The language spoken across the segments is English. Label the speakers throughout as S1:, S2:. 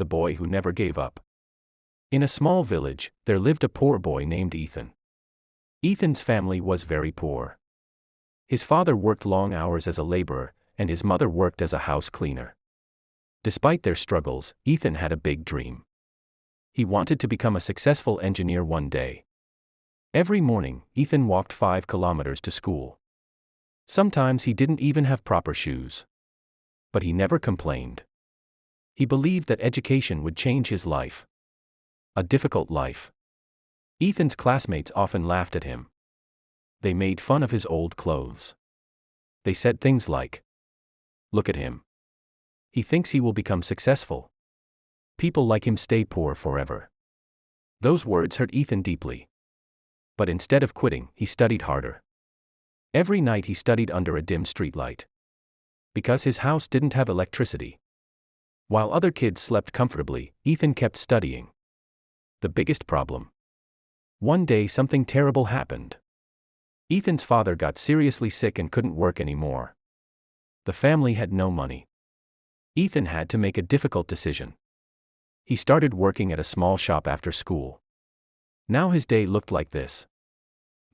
S1: the boy who never gave up. In a small village, there lived a poor boy named Ethan. Ethan's family was very poor. His father worked long hours as a laborer, and his mother worked as a house cleaner. Despite their struggles, Ethan had a big dream. He wanted to become a successful engineer one day. Every morning, Ethan walked 5 kilometers to school. Sometimes he didn't even have proper shoes. But he never complained. He believed that education would change his life. A difficult life. Ethan's classmates often laughed at him. They made fun of his old clothes. They said things like, "Look at him. He thinks he will become successful. People like him stay poor forever." Those words hurt Ethan deeply. But instead of quitting, he studied harder. Every night he studied under a dim streetlight. Because his house didn't have electricity. While other kids slept comfortably, Ethan kept studying. The biggest problem. One day something terrible happened. Ethan's father got seriously sick and couldn't work anymore. The family had no money. Ethan had to make a difficult decision. He started working at a small shop after school. Now his day looked like this.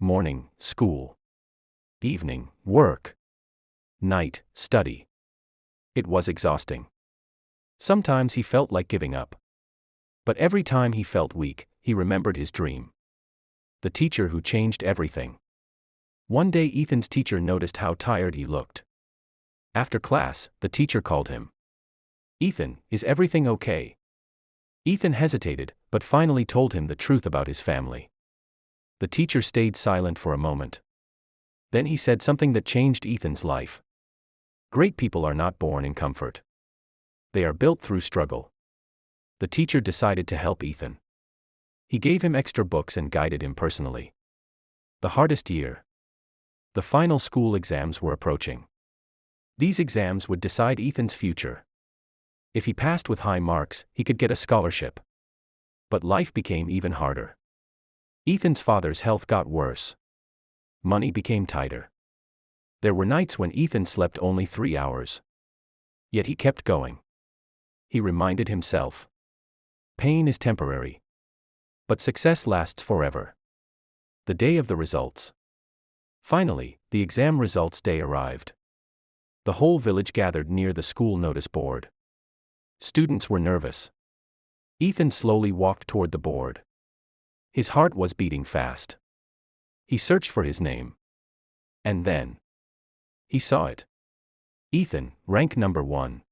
S1: Morning, school. Evening, work. Night, study. It was exhausting. Sometimes he felt like giving up. But every time he felt weak, he remembered his dream. The teacher who changed everything. One day Ethan's teacher noticed how tired he looked. After class, the teacher called him. "Ethan, is everything okay?" Ethan hesitated, but finally told him the truth about his family. The teacher stayed silent for a moment. Then he said something that changed Ethan's life. Great people are not born in comfort. They are built through struggle. The teacher decided to help Ethan. He gave him extra books and guided him personally. The hardest year. The final school exams were approaching. These exams would decide Ethan's future. If he passed with high marks, he could get a scholarship. But life became even harder. Ethan's father's health got worse. Money became tighter. There were nights when Ethan slept only 3 hours. Yet he kept going. He reminded himself. Pain is temporary. But success lasts forever. The day of the results. Finally, the exam results day arrived. The whole village gathered near the school notice board. Students were nervous. Ethan slowly walked toward the board. His heart was beating fast. He searched for his name. And then he saw it. Ethan, rank number 1.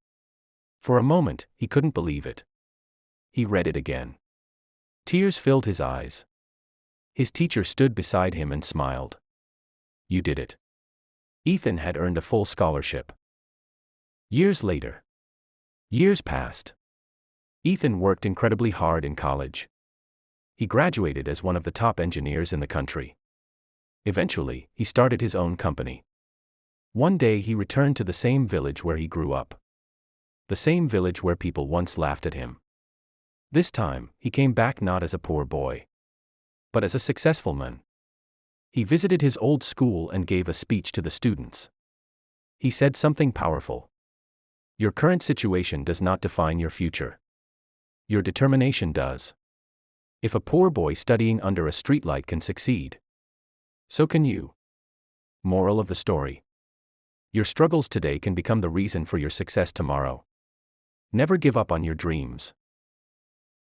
S1: For a moment, he couldn't believe it. He read it again. Tears filled his eyes. His teacher stood beside him and smiled. "You did it." Ethan had earned a full scholarship. Years later. Years passed. Ethan worked incredibly hard in college. He graduated as one of the top engineers in the country. Eventually, he started his own company. One day he returned to the same village where he grew up. The same village where people once laughed at him. This time, he came back not as a poor boy, but as a successful man. He visited his old school and gave a speech to the students. He said something powerful. Your current situation does not define your future. Your determination does. If a poor boy studying under a streetlight can succeed, so can you. Moral of the story. Your struggles today can become the reason for your success tomorrow. Never give up on your dreams.